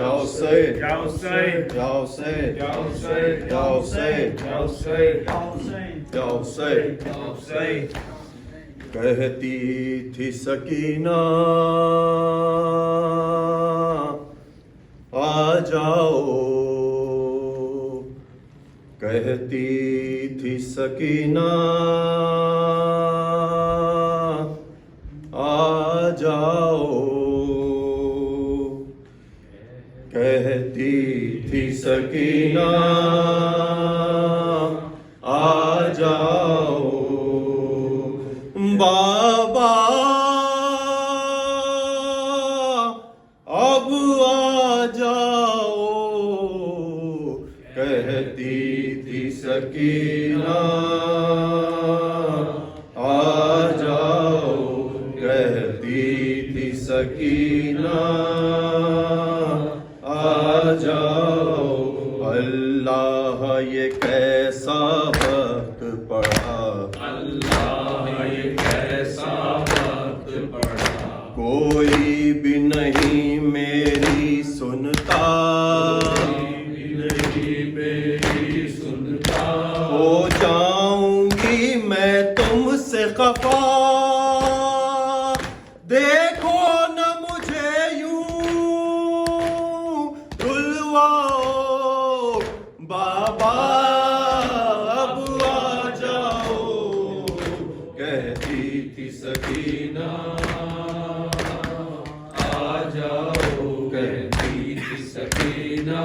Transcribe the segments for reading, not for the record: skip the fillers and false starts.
Yosei, Yosei, Yosei, Yosei, Yosei, Yosei, Yosei, Yosei. कहती थी सकीना आ जाओ, कहती थी सकीना आ जाओ, कहती थी सकीना आ जाओ, बाबा अब आ जाओ, कहती थी सकीना आ जाओ, कहती थी सकीना आ जाओ। अल्लाह ये कैसा वक्त पड़ा, अल्लाह ये कैसा वक्त पड़ा, कोई भी नहीं मेरी सुनता, नहीं मेरी सुनता, हो जाऊंगी मैं तुमसे खफा, देखो न मुझे यूं रुलवाओ, बाबा अब आ जाओ, कहती थी सकीना आ जाओ, कहती थी सकीना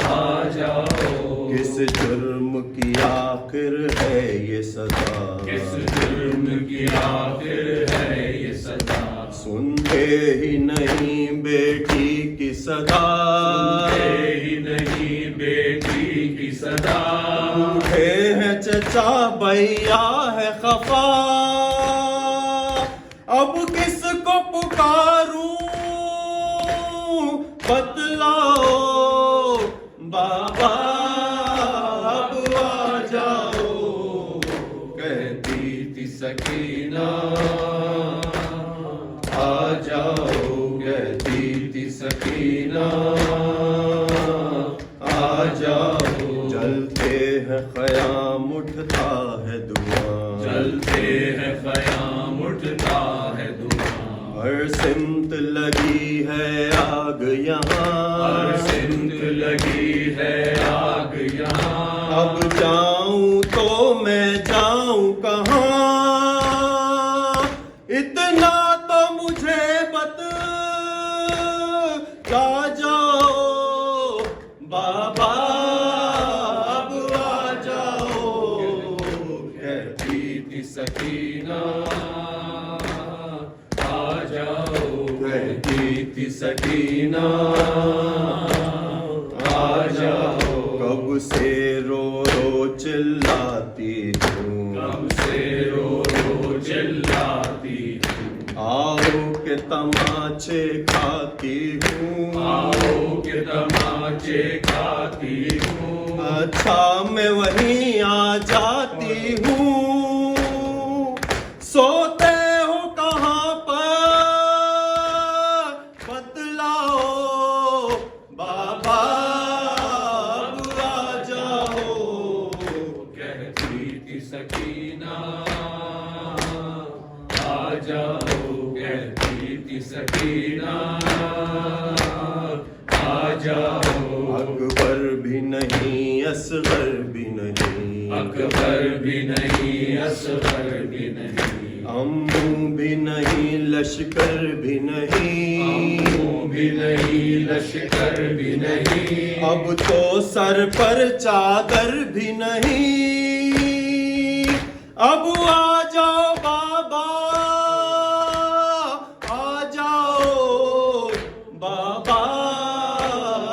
आ जाओ। किस जुर्म की आखिर है ये सजा, किस जुर्म की आखिर है ये सजा, सुनते ही नहीं बेटी की सदा, सुनते ही नहीं बेटी की सदा, उठे हैं चचा भैया है खफा, अब किसको पुकारूं बतलाओ, बाबा अब आ जाओ, कहती थी सकीना आ जाओ, कहती थी सकीना आ जाओ। जलते हैं ख़याम उठता है धुआं, चलते हैं ख़याम उठता है धुआं, हर सिमत लगी है आग यहाँ, हर सिमत लगी है आग यहाँ, अब जाऊं तो मैं जाऊं कहाँ, इतना तो मुझे बता जाओ, बाबा अब आ जाओ, कहती थी सकीना आ जाओ, कहती थी सकीना आ जाओ। कब से रो रो चिल्लाती हूँ, कब से रो रो चिल्लाती हूँ, आओ के तमाचे खाती हूँ, आओ के तमाचे खाती हूँ, अच्छा मैं वहीं आ जाती हूँ, सोते हो कहाँ पर बतलाओ, बाबा अब आ जाओ, कहती थी सकीना आ जाओ, कहती थी सकीना आ जाओ। अकबर भी नहीं असगर भी नहीं, अकबर भी नहीं असगर भी नहीं, अम्मू भी नहीं लश्कर भी नहीं, अम्मू भी नहीं लश्कर भी नहीं, अब तो सर पर चादर भी नहीं, अब आ जाओ बाबा आ जाओ, बाबा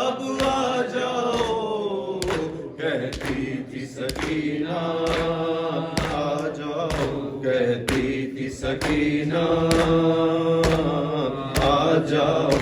अब आ जाओ, कहती थी सकीना आ जाओ, कहती थी सकीना आ जाओ,